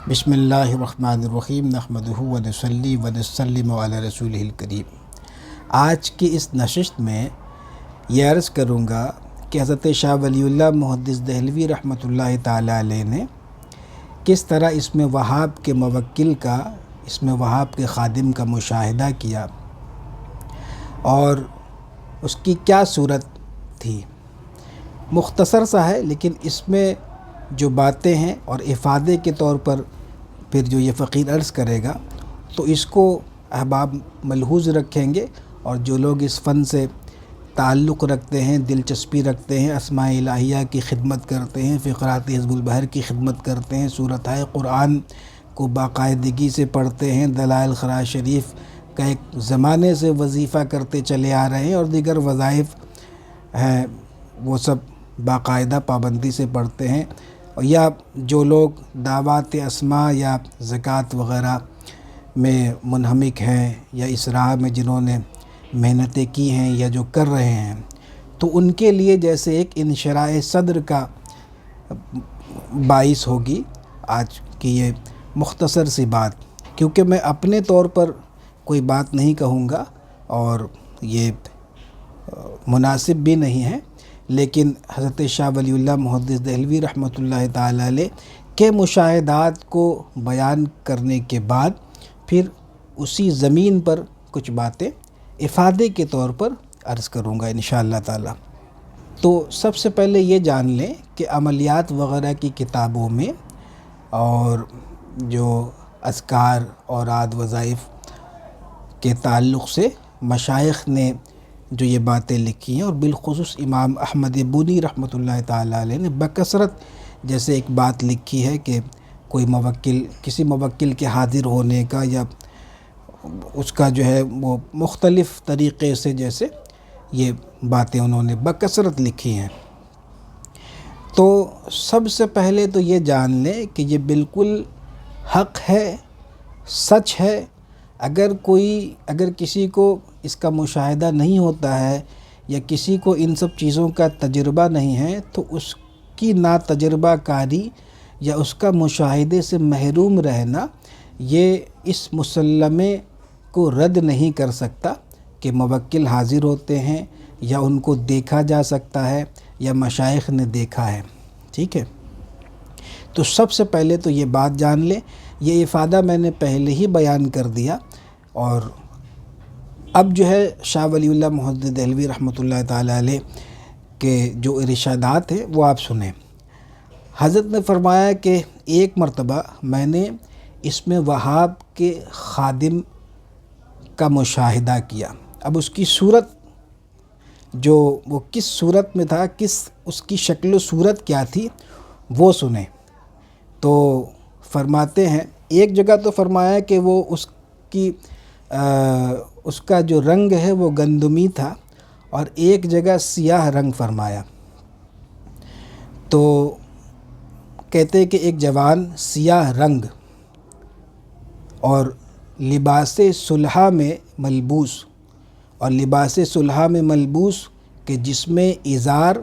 بسم اللہ الرحمن الرحیم نحمدہ و نصلی و نسلم علی رسولہ الکریم۔ آج کی اس نشست میں یہ عرض کروں گا کہ حضرت شاہ ولی اللہ محدث دہلوی رحمۃ اللہ تعالی علیہ نے کس طرح اسم وہاب کے موکل کا، اسم وہاب کے خادم کا مشاہدہ کیا اور اس کی کیا صورت تھی۔ مختصر سا ہے لیکن اس میں جو باتیں ہیں اور افادے کے طور پر پھر جو یہ فقیر عرض کرے گا تو اس کو احباب ملحوظ رکھیں گے، اور جو لوگ اس فن سے تعلق رکھتے ہیں، دلچسپی رکھتے ہیں، اسماء الہیہ کی خدمت کرتے ہیں، فقرات حزب البحر کی خدمت کرتے ہیں، سورتۂ قرآن کو باقاعدگی سے پڑھتے ہیں، دلائل خراج شریف کا ایک زمانے سے وظیفہ کرتے چلے آ رہے ہیں، اور دیگر وظائف ہیں وہ سب باقاعدہ پابندی سے پڑھتے ہیں، یا جو لوگ دعوات اسماء یا زکوٰۃ وغیرہ میں منہمک ہیں، یا اس راہ میں جنہوں نے محنتیں کی ہیں یا جو کر رہے ہیں، تو ان کے لیے جیسے ایک انشراح صدر کا باعث ہوگی آج کی یہ مختصر سی بات، کیونکہ میں اپنے طور پر کوئی بات نہیں کہوں گا اور یہ مناسب بھی نہیں ہے، لیکن حضرت شاہ ولی اللہ محدث دہلوی رحمۃ اللہ تعالی علیہ کے مشاہدات کو بیان کرنے کے بعد پھر اسی زمین پر کچھ باتیں افادے کے طور پر عرض کروں گا انشاءاللہ تعالی۔ تو سب سے پہلے یہ جان لیں کہ عملیات وغیرہ کی کتابوں میں اور جو اذکار اوراد وظائف کے تعلق سے مشائخ نے جو یہ باتیں لکھی ہیں، اور بالخصوص امام احمد بونی رحمۃ اللہ تعالی علیہ نے بکثرت جیسے ایک بات لکھی ہے کہ کوئی موکل، کسی موکل کے حاضر ہونے کا یا اس کا جو ہے وہ مختلف طریقے سے، جیسے یہ باتیں انہوں نے بکثرت لکھی ہیں۔ تو سب سے پہلے تو یہ جان لیں کہ یہ بالکل حق ہے، سچ ہے۔ اگر کسی کو اس کا مشاہدہ نہیں ہوتا ہے یا کسی کو ان سب چیزوں کا تجربہ نہیں ہے، تو اس کی ناتجربہ کاری یا اس کا مشاہدے سے محروم رہنا یہ اس مسلمے کو رد نہیں کر سکتا کہ موکل حاضر ہوتے ہیں یا ان کو دیکھا جا سکتا ہے یا مشائخ نے دیکھا ہے، ٹھیک ہے۔ تو سب سے پہلے تو یہ بات جان لیں، یہ افادہ میں نے پہلے ہی بیان کر دیا، اور اب جو ہے شاہ ولی اللہ محدث دہلوی رحمۃ اللہ تعالی علیہ کے جو ارشادات ہیں وہ آپ سنیں۔ حضرت نے فرمایا کہ ایک مرتبہ میں نے اسم وہاب کے خادم کا مشاہدہ کیا۔ اب اس کی صورت جو وہ کس صورت میں تھا، اس کی شکل و صورت کیا تھی وہ سنیں۔ تو فرماتے ہیں، ایک جگہ تو فرمایا کہ وہ اس کا جو رنگ ہے وہ گندمی تھا، اور ایک جگہ سیاہ رنگ فرمایا۔ تو کہتے کہ ایک جوان سیاہ رنگ اور لباس صلحہ میں ملبوس، کہ جس میں ازار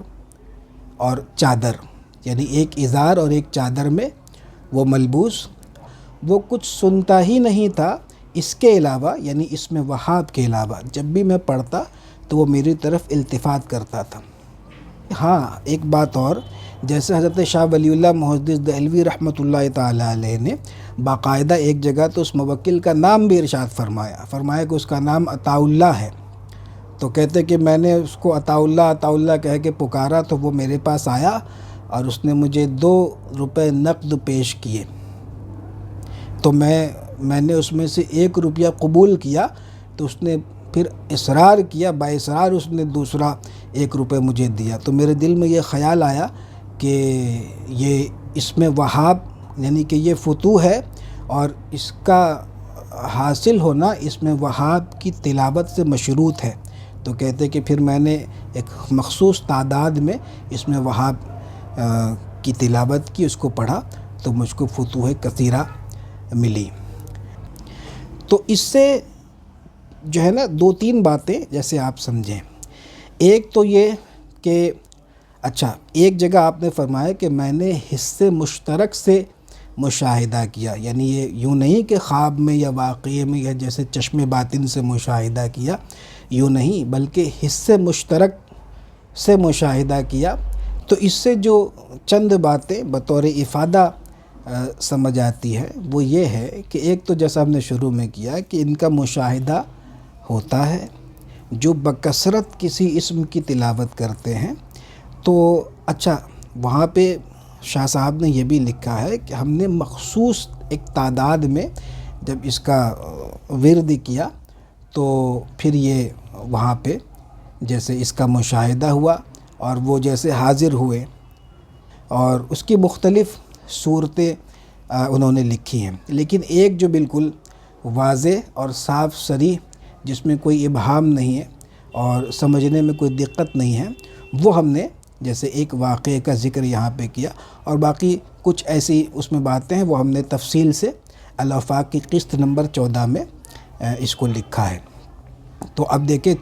اور چادر، یعنی ایک ازار اور ایک چادر میں وہ ملبوس، وہ کچھ سنتا ہی نہیں تھا اس کے علاوہ، یعنی اسم وہاب کے علاوہ۔ جب بھی میں پڑھتا تو وہ میری طرف التفات کرتا تھا۔ ہاں ایک بات اور، جیسے حضرت شاہ ولی اللہ محدث دہلوی رحمۃ اللہ تعالی علیہ نے باقاعدہ ایک جگہ تو اس موکل کا نام بھی ارشاد فرمایا کہ اس کا نام عطاء اللہ ہے۔ تو کہتے کہ میں نے اس کو عطاء اللہ کہہ کے پکارا تو وہ میرے پاس آیا اور اس نے مجھے 2 روپے نقد پیش کیے، تو میں نے اس میں سے 1 روپیہ قبول کیا، تو اس نے پھر اصرار کیا، باصرار اس نے دوسرا 1 روپے مجھے دیا۔ تو میرے دل میں یہ خیال آیا کہ یہ اسم وہاب یعنی کہ یہ فتوح ہے، اور اس کا حاصل ہونا اسم وہاب کی تلاوت سے مشروط ہے۔ تو کہتے کہ پھر میں نے ایک مخصوص تعداد میں اسم وہاب کی تلاوت کی، اس کو پڑھا، تو مجھ کو فتوح کثیرہ ملی۔ تو اس سے جو ہے نا 2-3 باتیں جیسے آپ سمجھیں۔ ایک تو یہ کہ اچھا، ایک جگہ آپ نے فرمایا کہ میں نے حصے مشترک سے مشاہدہ کیا، یعنی یہ یوں نہیں کہ خواب میں یا واقعے میں یا جیسے چشم باطن سے مشاہدہ کیا، یوں نہیں، بلکہ حص مشترک سے مشاہدہ کیا۔ تو اس سے جو چند باتیں بطور افادہ سمجھ آتی ہے وہ یہ ہے کہ ایک تو جیسا ہم نے شروع میں کیا کہ ان کا مشاہدہ ہوتا ہے، جو بکثرت کسی اسم کی تلاوت کرتے ہیں۔ تو اچھا، وہاں پہ شاہ صاحب نے یہ بھی لکھا ہے کہ ہم نے مخصوص ایک تعداد میں جب اس کا ورد کیا تو پھر یہ وہاں پہ جیسے اس کا مشاہدہ ہوا اور وہ جیسے حاضر ہوئے، اور اس کی مختلف صورتیں انہوں نے لکھی ہیں، لیکن ایک جو بالکل واضح اور صاف صریح جس میں کوئی ابہام نہیں ہے اور سمجھنے میں کوئی دقت نہیں ہے، وہ ہم نے جیسے ایک واقعے کا ذکر یہاں پہ کیا، اور باقی کچھ ایسی اس میں باتیں ہیں وہ ہم نے تفصیل سے الآفاق کی قسط نمبر 14 میں اس کو لکھا ہے۔ تو اب دیکھیں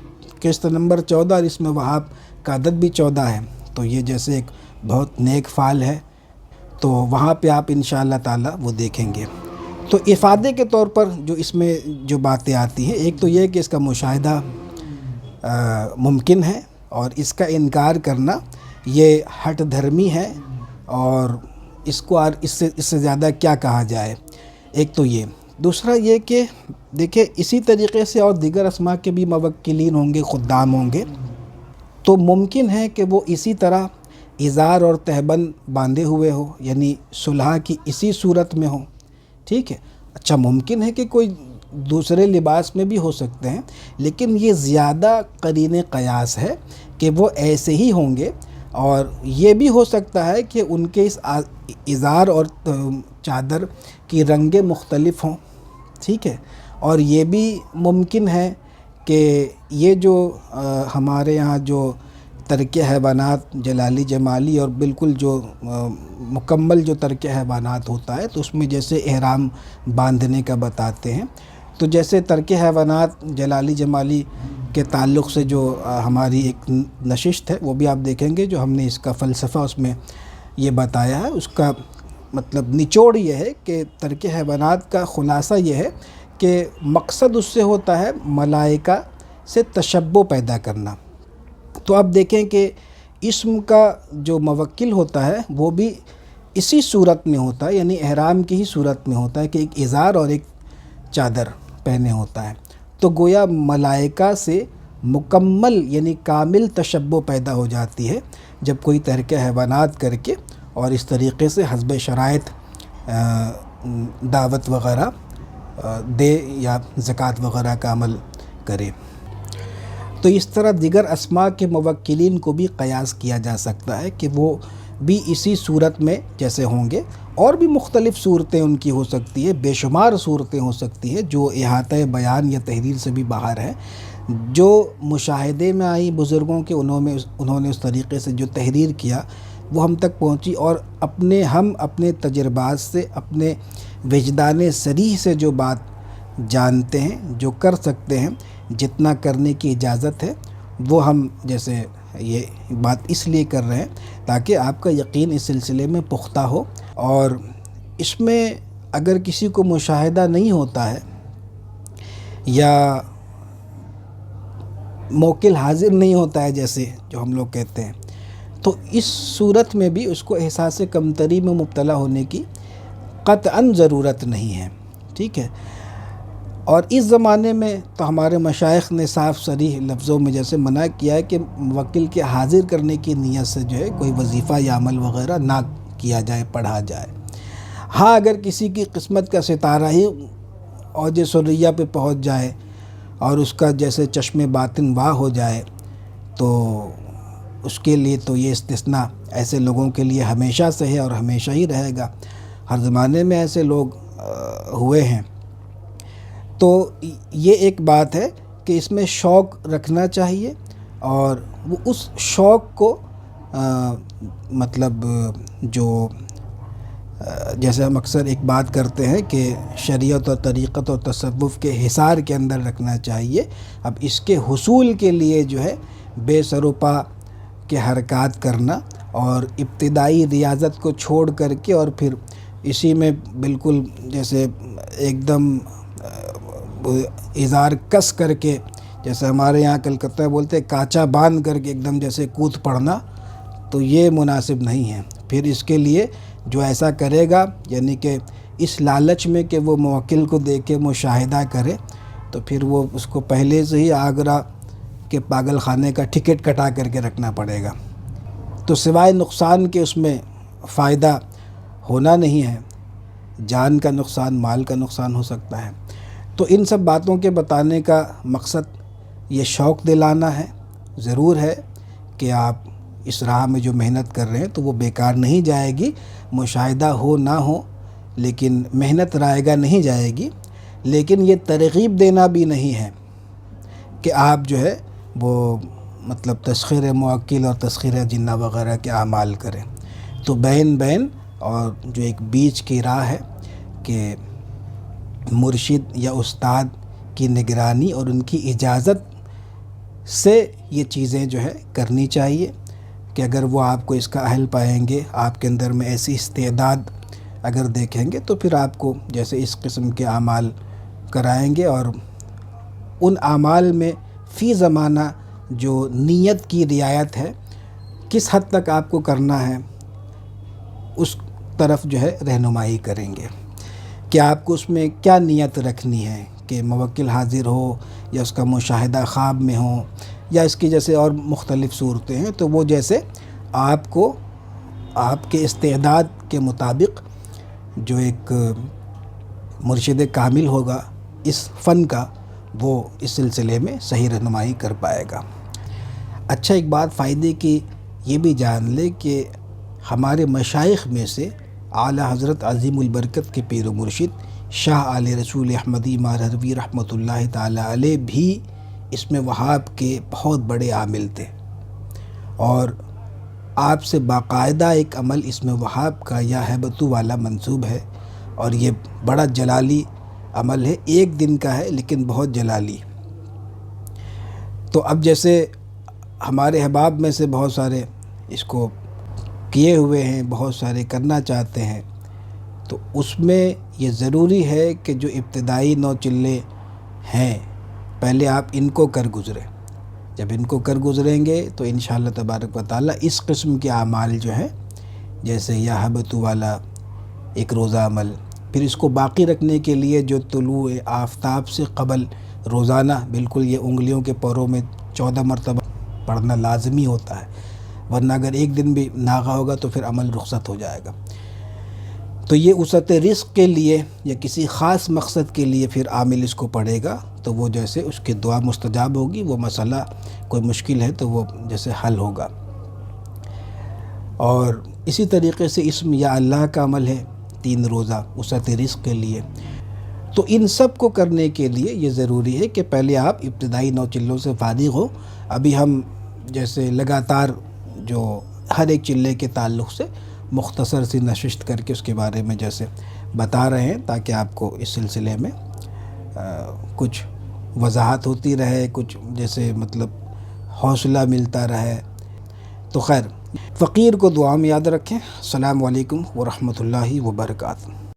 قسط نمبر 14 اور اس میں وہاب کا عدد بھی 14 ہے، تو یہ جیسے ایک بہت نیک فعل ہے، تو وہاں پہ آپ انشاءاللہ تعالی وہ دیکھیں گے۔ تو افادے کے طور پر جو اس میں جو باتیں آتی ہیں، ایک تو یہ کہ اس کا مشاہدہ ممکن ہے اور اس کا انکار کرنا یہ ہٹ دھرمی ہے، اور اس کو اس سے زیادہ کیا کہا جائے۔ ایک تو یہ، دوسرا یہ کہ دیکھیں اسی طریقے سے اور دیگر اسماء کے بھی موکلین ہوں گے، خدام ہوں گے، تو ممکن ہے کہ وہ اسی طرح ازار اور تہبند باندھے ہوئے ہو، یعنی صلح کی اسی صورت میں ہو، ٹھیک ہے۔ اچھا، ممکن ہے کہ کوئی دوسرے لباس میں بھی ہو سکتے ہیں، لیکن یہ زیادہ قرین قیاس ہے کہ وہ ایسے ہی ہوں گے، اور یہ بھی ہو سکتا ہے کہ ان کے اس ازار اور چادر کی رنگیں مختلف ہوں، ٹھیک ہے۔ اور یہ بھی ممکن ہے کہ یہ جو ہمارے یہاں جو ترک حیوانات جلالی جمالی اور بالکل جو مکمل جو ترک حیوانات ہوتا ہے، تو اس میں جیسے احرام باندھنے کا بتاتے ہیں، تو جیسے ترک حیوانات جلالی جمالی کے تعلق سے جو ہماری ایک نشست ہے وہ بھی آپ دیکھیں گے، جو ہم نے اس کا فلسفہ اس میں یہ بتایا ہے، اس کا مطلب نچوڑ یہ ہے کہ ترک حیوانات کا خلاصہ یہ ہے کہ مقصد اس سے ہوتا ہے ملائکہ سے تشبہ پیدا کرنا۔ تو اب دیکھیں کہ اسم کا جو موکل ہوتا ہے وہ بھی اسی صورت میں ہوتا ہے، یعنی احرام کی ہی صورت میں ہوتا ہے کہ ایک ازار اور ایک چادر پہنے ہوتا ہے، تو گویا ملائکہ سے مکمل یعنی کامل تشبہ پیدا ہو جاتی ہے جب کوئی ترک حیوانات کر کے اور اس طریقے سے حسب شرائط دعوت وغیرہ دے یا زکوٰۃ وغیرہ کا عمل کرے۔ تو اس طرح دیگر اسماء کے موکلین کو بھی قیاس کیا جا سکتا ہے کہ وہ بھی اسی صورت میں جیسے ہوں گے، اور بھی مختلف صورتیں ان کی ہو سکتی ہے، بے شمار صورتیں ہو سکتی ہے جو احاطہ بیان یا تحریر سے بھی باہر ہے، جو مشاہدے میں آئی بزرگوں کے، انہوں نے اس طریقے سے جو تحریر کیا وہ ہم تک پہنچی، اور ہم اپنے تجربات سے، اپنے وجدان صریح سے جو بات جانتے ہیں، جو کر سکتے ہیں، جتنا کرنے کی اجازت ہے، وہ ہم جیسے یہ بات اس لیے کر رہے ہیں تاکہ آپ کا یقین اس سلسلے میں پختہ ہو، اور اس میں اگر کسی کو مشاہدہ نہیں ہوتا ہے یا موکل حاضر نہیں ہوتا ہے جیسے جو ہم لوگ کہتے ہیں، تو اس صورت میں بھی اس کو احساس کمتری میں مبتلا ہونے کی قطعاً ضرورت نہیں ہے، ٹھیک ہے۔ اور اس زمانے میں تو ہمارے مشائخ نے صاف صریح لفظوں میں جیسے منع کیا ہے کہ موکل کے حاضر کرنے کی نیت سے جو ہے کوئی وظیفہ یا عمل وغیرہ نہ کیا جائے، پڑھا جائے۔ ہاں، اگر کسی کی قسمت کا ستارہ ہی اوج سریہ پہ پہنچ جائے اور اس کا جیسے چشم باطن واہ ہو جائے، تو اس کے لیے تو یہ استثناء ایسے لوگوں کے لیے ہمیشہ سے ہے اور ہمیشہ ہی رہے گا، ہر زمانے میں ایسے لوگ ہوئے ہیں۔ تو یہ ایک بات ہے کہ اس میں شوق رکھنا چاہیے، اور وہ اس شوق کو مطلب جو جیسے ہم اکثر ایک بات کرتے ہیں کہ شریعت اور طریقت اور تصوف کے حصار کے اندر رکھنا چاہیے۔ اب اس کے حصول کے لیے جو ہے بے سر و پا کے حرکات کرنا اور ابتدائی ریاضت کو چھوڑ کر کے اور پھر اسی میں بالکل جیسے ایک دم اظہار کس کر کے، جیسے ہمارے یہاں کلکتہ بولتے ہیں کانچا باندھ کر کے ایک دم جیسے کود پڑنا، تو یہ مناسب نہیں ہے۔ پھر اس کے لیے جو ایسا کرے گا، یعنی کہ اس لالچ میں کہ وہ موکل کو دے کے مشاہدہ کرے، تو پھر وہ اس کو پہلے سے ہی آگرہ کے پاگل خانے کا ٹکٹ کٹا کر کے رکھنا پڑے گا۔ تو سوائے نقصان کے اس میں فائدہ ہونا نہیں ہے، جان کا نقصان، مال کا نقصان ہو سکتا ہے۔ تو ان سب باتوں کے بتانے کا مقصد یہ شوق دلانا ہے۔ ضرور ہے کہ آپ اس راہ میں جو محنت کر رہے ہیں تو وہ بیکار نہیں جائے گی، مشاہدہ ہو نہ ہو لیکن محنت رائے گا نہیں جائے گی، لیکن یہ ترغیب دینا بھی نہیں ہے کہ آپ جو ہے وہ مطلب تسخیر موکل اور تسخیر جنہ وغیرہ کے اعمال کریں۔ تو بین بین اور جو ایک بیچ کی راہ ہے کہ مرشد یا استاد کی نگرانی اور ان کی اجازت سے یہ چیزیں جو ہے کرنی چاہیے، کہ اگر وہ آپ کو اس کا اہل پائیں گے، آپ کے اندر میں ایسی استعداد اگر دیکھیں گے تو پھر آپ کو جیسے اس قسم کے اعمال کرائیں گے، اور ان اعمال میں فی زمانہ جو نیت کی رعایت ہے، کس حد تک آپ کو کرنا ہے، اس طرف جو ہے رہنمائی کریں گے کہ آپ کو اس میں کیا نیت رکھنی ہے، کہ موکل حاضر ہو یا اس کا مشاہدہ خواب میں ہو یا اس کی جیسے اور مختلف صورتیں ہیں، تو وہ جیسے آپ کو آپ کے استعداد کے مطابق جو ایک مرشد کامل ہوگا اس فن کا، وہ اس سلسلے میں صحیح رہنمائی کر پائے گا۔ اچھا، ایک بات فائدے کی یہ بھی جان لے کہ ہمارے مشائخ میں سے اعلیٰ حضرت عظیم البرکت کے پیر و مرشد شاہ آل رسول احمدی مارہروی رحمۃ اللہ تعالیٰ علیہ بھی اس میں وہاب کے بہت بڑے عامل تھے، اور آپ سے باقاعدہ ایک عمل اس میں وہاب کا یا ہیبتو والا منسوب ہے، اور یہ بڑا جلالی عمل ہے، ایک دن کا ہے لیکن بہت جلالی۔ تو اب جیسے ہمارے احباب میں سے بہت سارے اس کو کیے ہوئے ہیں، بہت سارے کرنا چاہتے ہیں، تو اس میں یہ ضروری ہے کہ جو ابتدائی 9 چلے ہیں پہلے آپ ان کو کر گزریں۔ جب ان کو کر گزریں گے تو انشاءاللہ تبارک و تعالیٰ اس قسم کے اعمال جو ہیں، جیسے یا ہبتو والا ایک روزہ عمل، پھر اس کو باقی رکھنے کے لیے جو طلوع آفتاب سے قبل روزانہ بالکل یہ انگلیوں کے پوروں میں 14 مرتبہ پڑھنا لازمی ہوتا ہے، ورنہ اگر ایک دن بھی ناغہ ہوگا تو پھر عمل رخصت ہو جائے گا۔ تو یہ وسعت رزق کے لیے یا کسی خاص مقصد کے لیے پھر عامل اس کو پڑھے گا، تو وہ جیسے اس کی دعا مستجاب ہوگی، وہ مسئلہ کوئی مشکل ہے تو وہ جیسے حل ہوگا۔ اور اسی طریقے سے اسم یا اللہ کا عمل ہے 3 روزہ وسعت رزق کے لیے۔ تو ان سب کو کرنے کے لیے یہ ضروری ہے کہ پہلے آپ ابتدائی 9 چلوں سے فارغ ہو۔ ابھی ہم جیسے لگاتار جو ہر ایک چلے کے تعلق سے مختصر سی نشست کر کے اس کے بارے میں جیسے بتا رہے ہیں، تاکہ آپ کو اس سلسلے میں کچھ وضاحت ہوتی رہے، کچھ جیسے مطلب حوصلہ ملتا رہے۔ تو خیر، فقیر کو دعا میں یاد رکھیں۔ السلام علیکم ورحمۃ اللہ وبرکاتہ۔